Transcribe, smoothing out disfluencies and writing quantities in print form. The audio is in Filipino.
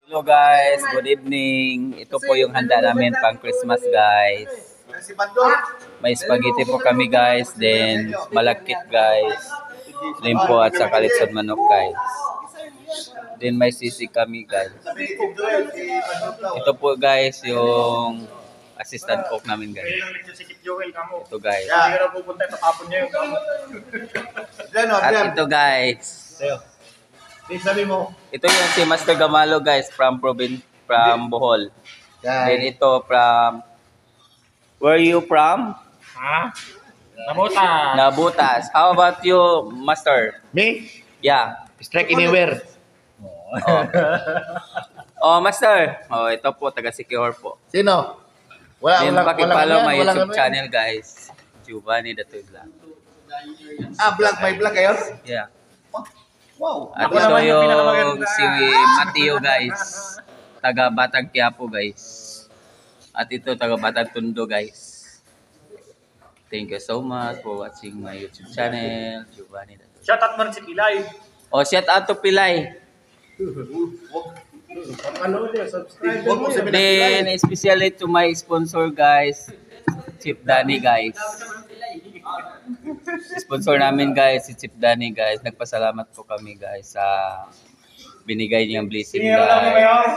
Hello guys, good evening. Ito po yung handa namin pang Christmas guys. May spaghetti po kami guys, then malagkit guys. Limpo at sa kalitson manok guys. Then may sisig kami guys. Ito po guys yung assistant cook namin guys. Ito guys. At ito guys. Ito yung si Master Gamalo guys from Bohol. Then ito from where you from? Nabutas. Nabutas. How about you, Master? Me? Yeah. Strike anywhere. Oh, Master. Oh, ito po taga Secure po. Sino? Then paki-follow my YouTube channel guys. Giovanni Datoy Vlog. Vlog by vlog kayo? Yeah. Wow. At ito yung si Mateo guys. Taga Batang Quiapo guys. At ito taga Batang Tondo guys. Thank you so much for watching my YouTube channel. Giovanni Datoy. Shout out man si Pilay. Oh, shout out to Pilay. Then especially to my sponsor guys, Chip Danny guys. Sponsor namin guys, si Chip Danny guys. Nagpasalamat po kami guys sa binigay niyang blessing guys.